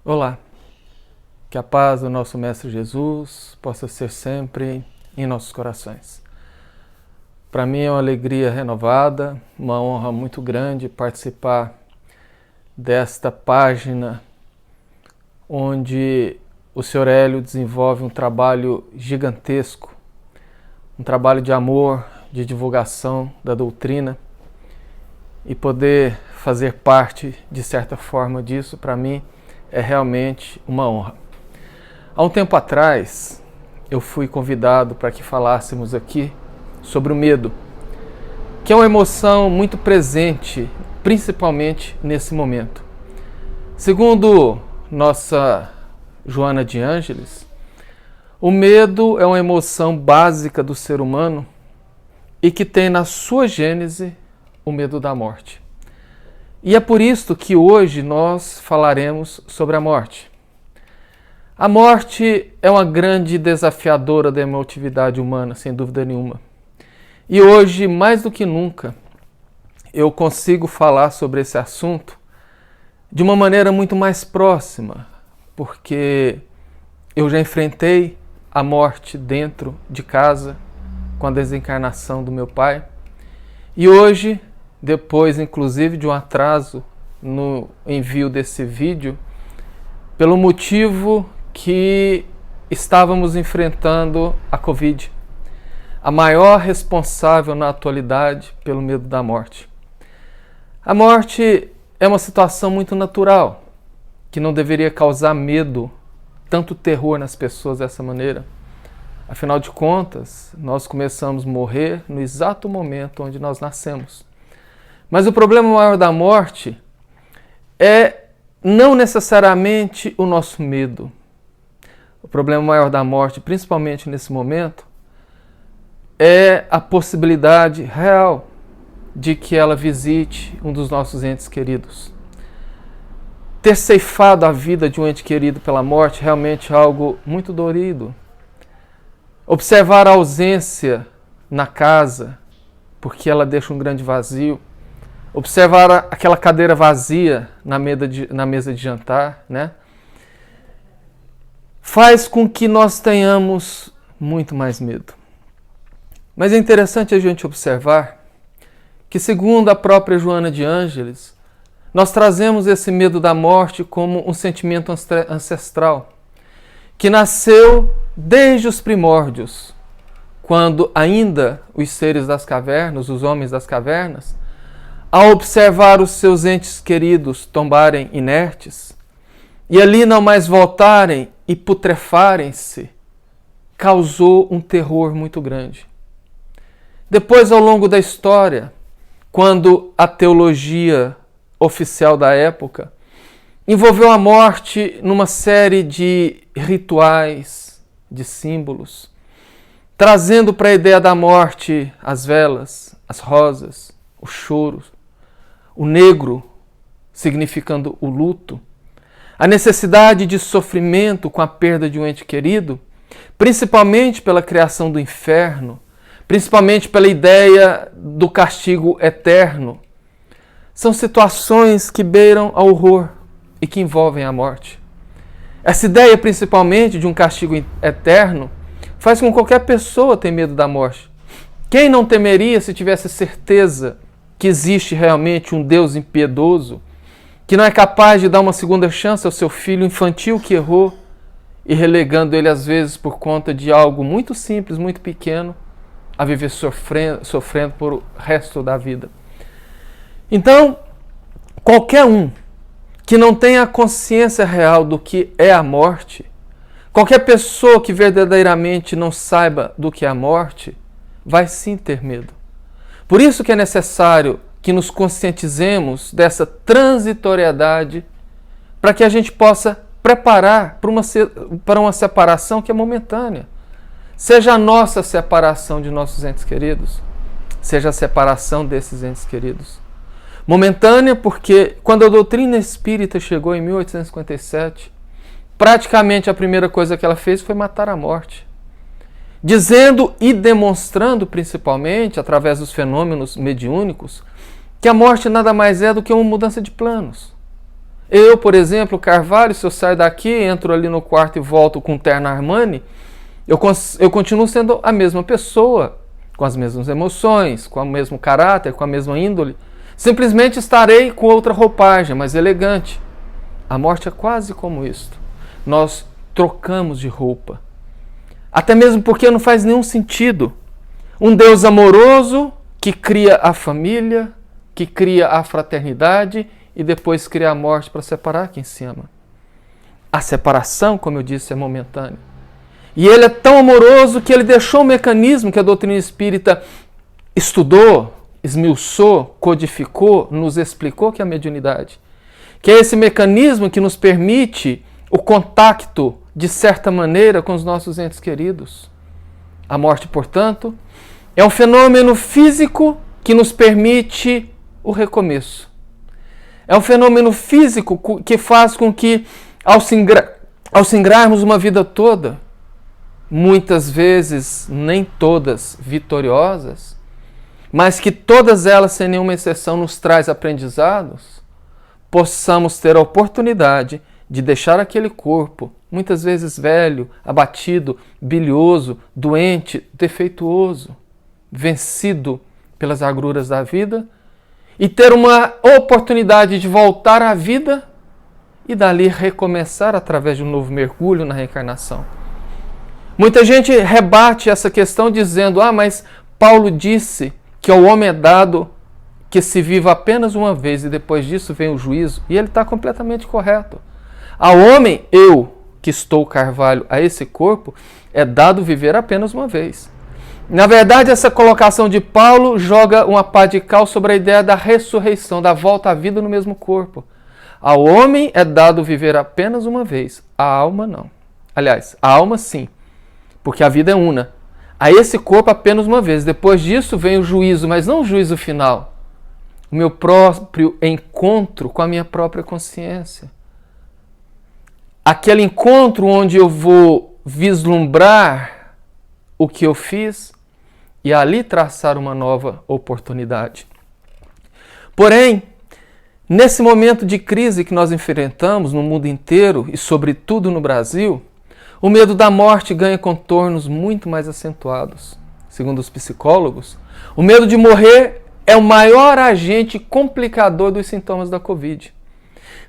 Olá, que a paz do nosso Mestre Jesus possa ser sempre em nossos corações. Para mim é uma alegria renovada, uma honra muito grande participar desta página onde o Sr. Hélio desenvolve um trabalho gigantesco, um trabalho de amor, de divulgação da doutrina, e poder fazer parte, de certa forma, disso, para mim, é realmente uma honra. Há um tempo atrás, eu fui convidado para que falássemos aqui sobre o medo, que é uma emoção muito presente, principalmente nesse momento. Segundo nossa Joana de Ângeles, o medo é uma emoção básica do ser humano e que tem na sua gênese o medo da morte. E é por isso que hoje nós falaremos sobre a morte. A morte é uma grande desafiadora da emotividade humana, sem dúvida nenhuma. E hoje, mais do que nunca, eu consigo falar sobre esse assunto de uma maneira muito mais próxima, porque eu já enfrentei a morte dentro de casa, com a desencarnação do meu pai. E hoje, depois inclusive de um atraso no envio desse vídeo, pelo motivo que estávamos enfrentando a Covid, a maior responsável na atualidade pelo medo da morte. A morte é uma situação muito natural, que não deveria causar medo, tanto terror nas pessoas dessa maneira. Afinal de contas, nós começamos a morrer no exato momento onde nós nascemos. Mas o problema maior da morte é não necessariamente o nosso medo. O problema maior da morte, principalmente nesse momento, é a possibilidade real de que ela visite um dos nossos entes queridos. Ter ceifado a vida de um ente querido pela morte realmente é algo muito dolorido. Observar a ausência na casa, porque ela deixa um grande vazio. Observar aquela cadeira vazia na mesa de jantar, né? Faz com que nós tenhamos muito mais medo. Mas é interessante a gente observar que, segundo a própria Joana de Ângeles, nós trazemos esse medo da morte como um sentimento ancestral, que nasceu desde os primórdios, quando ainda os seres das cavernas, os homens das cavernas, ao observar os seus entes queridos tombarem inertes e ali não mais voltarem e putrefarem-se, causou um terror muito grande. Depois, ao longo da história, quando a teologia oficial da época envolveu a morte numa série de rituais, de símbolos, trazendo para a ideia da morte as velas, as rosas, o choro, o negro significando o luto, a necessidade de sofrimento com a perda de um ente querido, principalmente pela criação do inferno, principalmente pela ideia do castigo eterno, são situações que beiram ao horror e que envolvem a morte. Essa ideia, principalmente, de um castigo eterno, faz com que qualquer pessoa tenha medo da morte. Quem não temeria se tivesse certeza que existe realmente um Deus impiedoso, que não é capaz de dar uma segunda chance ao seu filho infantil que errou e relegando ele, às vezes, por conta de algo muito simples, muito pequeno, a viver sofrendo por o resto da vida. Então, qualquer um que não tenha a consciência real do que é a morte, qualquer pessoa que verdadeiramente não saiba do que é a morte, vai sim ter medo. Por isso que é necessário que nos conscientizemos dessa transitoriedade para que a gente possa preparar para uma separação que é momentânea. Seja a nossa separação de nossos entes queridos, seja a separação desses entes queridos. Momentânea porque quando a doutrina espírita chegou em 1857, praticamente a primeira coisa que ela fez foi matar a morte. Dizendo e demonstrando, principalmente, através dos fenômenos mediúnicos, que a morte nada mais é do que uma mudança de planos. Eu, por exemplo, Carvalho, se eu sair daqui, entro ali no quarto e volto com um terno Armani, eu continuo sendo a mesma pessoa, com as mesmas emoções, com o mesmo caráter, com a mesma índole. Simplesmente estarei com outra roupagem, mais elegante. A morte é quase como isto. Nós trocamos de roupa. Até mesmo porque não faz nenhum sentido. Um Deus amoroso que cria a família, que cria a fraternidade e depois cria a morte para separar quem se ama. A separação, como eu disse, é momentânea. E ele é tão amoroso que ele deixou um mecanismo que a doutrina espírita estudou, esmiuçou, codificou, nos explicou, que é a mediunidade. Que é esse mecanismo que nos permite o contato, de certa maneira, com os nossos entes queridos. A morte, portanto, é um fenômeno físico que nos permite o recomeço. É um fenômeno físico que faz com que, ao singrarmos uma vida toda, muitas vezes, nem todas vitoriosas, mas que todas elas, sem nenhuma exceção, nos traz aprendizados, possamos ter a oportunidade de deixar aquele corpo, muitas vezes velho, abatido, bilioso, doente, defeituoso, vencido pelas agruras da vida, e ter uma oportunidade de voltar à vida e dali recomeçar através de um novo mergulho na reencarnação. Muita gente rebate essa questão dizendo: mas Paulo disse que ao homem é dado que se viva apenas uma vez e depois disso vem o juízo. E ele está completamente correto. Ao homem, eu, que estou Carvalho, a esse corpo, é dado viver apenas uma vez. Na verdade, essa colocação de Paulo joga uma pá de cal sobre a ideia da ressurreição, da volta à vida no mesmo corpo. Ao homem é dado viver apenas uma vez, a alma não. Aliás, a alma sim, porque a vida é una. A esse corpo apenas uma vez. Depois disso vem o juízo, mas não o juízo final. O meu próprio encontro com a minha própria consciência. Aquele encontro onde eu vou vislumbrar o que eu fiz e ali traçar uma nova oportunidade. Porém, nesse momento de crise que nós enfrentamos no mundo inteiro e sobretudo no Brasil, o medo da morte ganha contornos muito mais acentuados. Segundo os psicólogos, o medo de morrer é o maior agente complicador dos sintomas da Covid.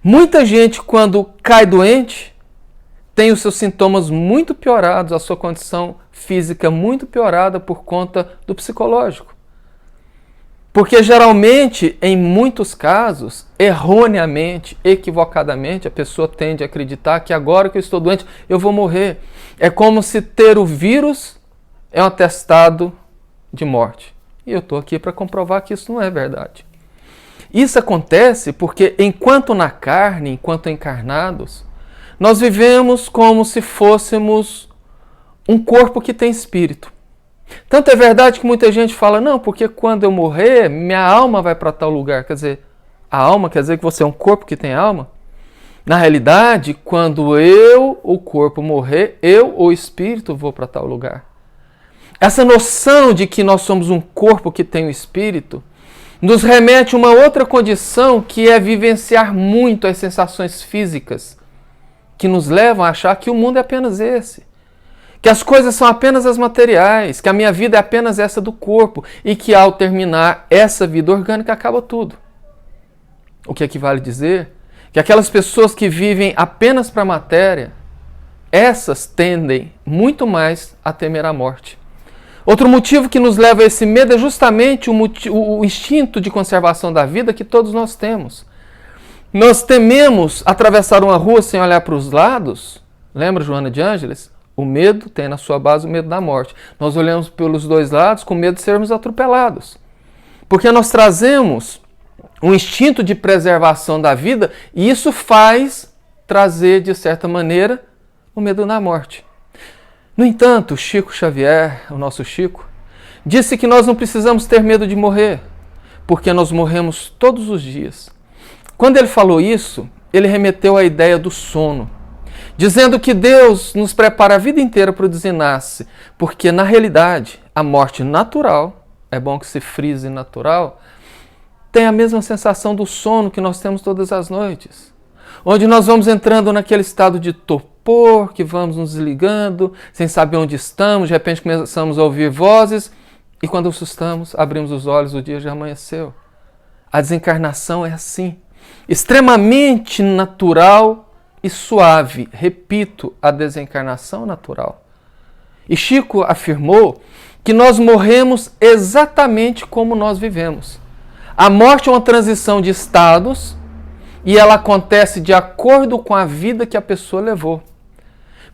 Muita gente, quando cai doente, tem os seus sintomas muito piorados, a sua condição física muito piorada por conta do psicológico. Porque geralmente, em muitos casos, erroneamente, equivocadamente, a pessoa tende a acreditar que agora que eu estou doente, eu vou morrer. É como se ter o vírus é um atestado de morte. E eu estou aqui para comprovar que isso não é verdade. Isso acontece porque, enquanto na carne, enquanto encarnados, nós vivemos como se fôssemos um corpo que tem espírito. Tanto é verdade que muita gente fala: não, porque quando eu morrer, minha alma vai para tal lugar. Quer dizer, a alma quer dizer que você é um corpo que tem alma? Na realidade, quando eu, o corpo, morrer, eu, o espírito, vou para tal lugar. Essa noção de que nós somos um corpo que tem o espírito nos remete a uma outra condição, que é vivenciar muito as sensações físicas, que nos levam a achar que o mundo é apenas esse. Que as coisas são apenas as materiais, que a minha vida é apenas essa do corpo e que ao terminar essa vida orgânica acaba tudo. O que equivale dizer que aquelas pessoas que vivem apenas para a matéria, essas tendem muito mais a temer a morte. Outro motivo que nos leva a esse medo é justamente o instinto de conservação da vida que todos nós temos. Nós tememos atravessar uma rua sem olhar para os lados. Lembra Joana de Ângeles? O medo tem na sua base o medo da morte. Nós olhamos pelos dois lados com medo de sermos atropelados. Porque nós trazemos um instinto de preservação da vida e isso faz trazer, de certa maneira, o medo da morte. No entanto, Chico Xavier, o nosso Chico, disse que nós não precisamos ter medo de morrer, porque nós morremos todos os dias. Quando ele falou isso, ele remeteu à ideia do sono, dizendo que Deus nos prepara a vida inteira para o desenlace, porque na realidade a morte natural, é bom que se frise natural, tem a mesma sensação do sono que nós temos todas as noites. onde nós vamos entrando naquele estado de torpor, que vamos nos desligando, sem saber onde estamos, de repente começamos a ouvir vozes, e quando assustamos, abrimos os olhos, o dia já amanheceu. A desencarnação é assim, extremamente natural e suave. Repito, a desencarnação natural. E Chico afirmou que nós morremos exatamente como nós vivemos. A morte é uma transição de estados e ela acontece de acordo com a vida que a pessoa levou.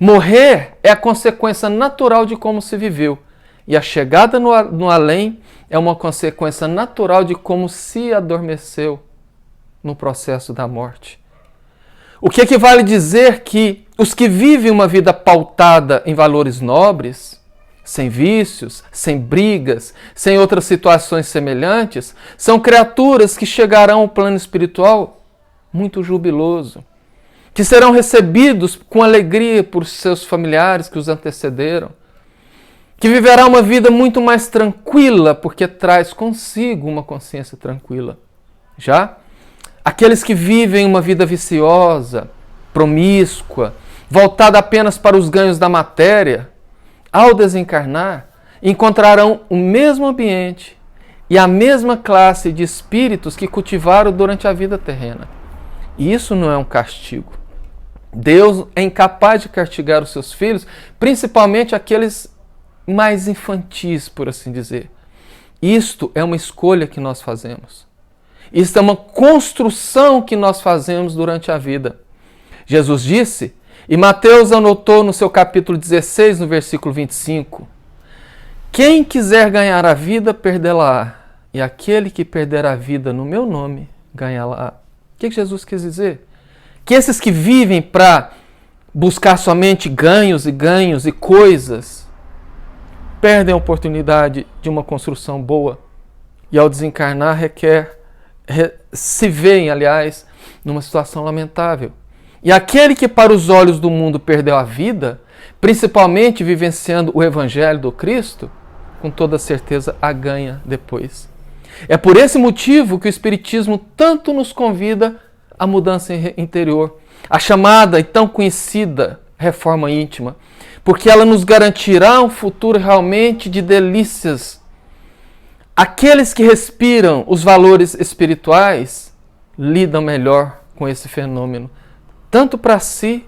Morrer é a consequência natural de como se viveu. E a chegada no além é uma consequência natural de como se adormeceu no processo da morte. O que equivale dizer que os que vivem uma vida pautada em valores nobres, sem vícios, sem brigas, sem outras situações semelhantes, são criaturas que chegarão ao plano espiritual muito jubiloso, que serão recebidos com alegria por seus familiares que os antecederam, que viverá uma vida muito mais tranquila, porque traz consigo uma consciência tranquila. Já aqueles que vivem uma vida viciosa, promíscua, voltada apenas para os ganhos da matéria, ao desencarnar, encontrarão o mesmo ambiente e a mesma classe de espíritos que cultivaram durante a vida terrena. E isso não é um castigo. Deus é incapaz de castigar os seus filhos, principalmente aqueles mais infantis, por assim dizer. Isto é uma escolha que nós fazemos. Isto é uma construção que nós fazemos durante a vida. Jesus disse, e Mateus anotou no seu capítulo 16, no versículo 25, quem quiser ganhar a vida, perdê-la-á, e aquele que perder a vida no meu nome, ganhá-la-á. O que Jesus quis dizer? Que esses que vivem para buscar somente ganhos e coisas, perdem a oportunidade de uma construção boa. E ao desencarnar se veem, aliás, numa situação lamentável. E aquele que para os olhos do mundo perdeu a vida, principalmente vivenciando o Evangelho do Cristo, com toda certeza a ganha depois. É por esse motivo que o Espiritismo tanto nos convida à mudança interior, a chamada e tão conhecida reforma íntima, porque ela nos garantirá um futuro realmente de delícias. Aqueles que respiram os valores espirituais lidam melhor com esse fenômeno, tanto para si,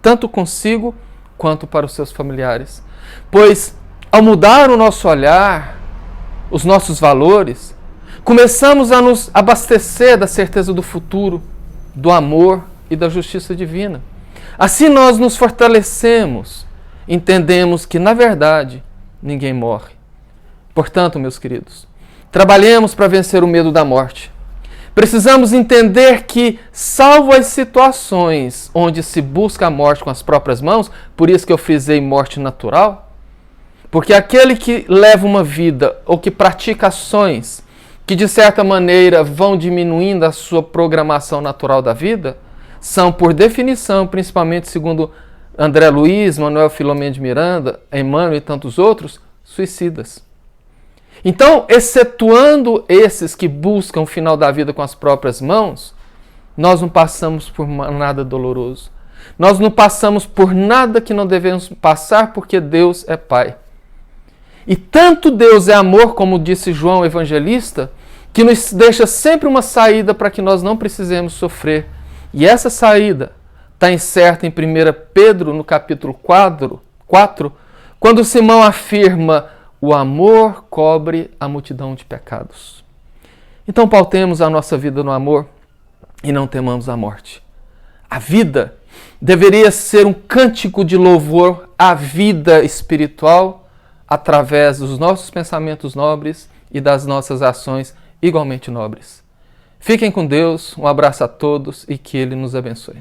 tanto consigo, quanto para os seus familiares. Pois, ao mudar o nosso olhar, os nossos valores, começamos a nos abastecer da certeza do futuro, do amor e da justiça divina. Assim nós nos fortalecemos, entendemos que, na verdade, ninguém morre. Portanto, meus queridos, trabalhemos para vencer o medo da morte. Precisamos entender que, salvo as situações onde se busca a morte com as próprias mãos, por isso que eu frisei morte natural, porque aquele que leva uma vida ou que pratica ações que, de certa maneira, vão diminuindo a sua programação natural da vida, são, por definição, principalmente segundo André Luiz, Manuel Filomeno de Miranda, Emmanuel e tantos outros, suicidas. Então, excetuando esses que buscam o final da vida com as próprias mãos, nós não passamos por nada doloroso. Nós não passamos por nada que não devemos passar, porque Deus é Pai. E tanto Deus é amor, como disse João Evangelista, que nos deixa sempre uma saída para que nós não precisemos sofrer. E essa saída está incerta em 1 Pedro, no capítulo 4, quando Simão afirma: o amor cobre a multidão de pecados. Então pautemos a nossa vida no amor e não temamos a morte. A vida deveria ser um cântico de louvor à vida espiritual através dos nossos pensamentos nobres e das nossas ações igualmente nobres. Fiquem com Deus, um abraço a todos e que Ele nos abençoe.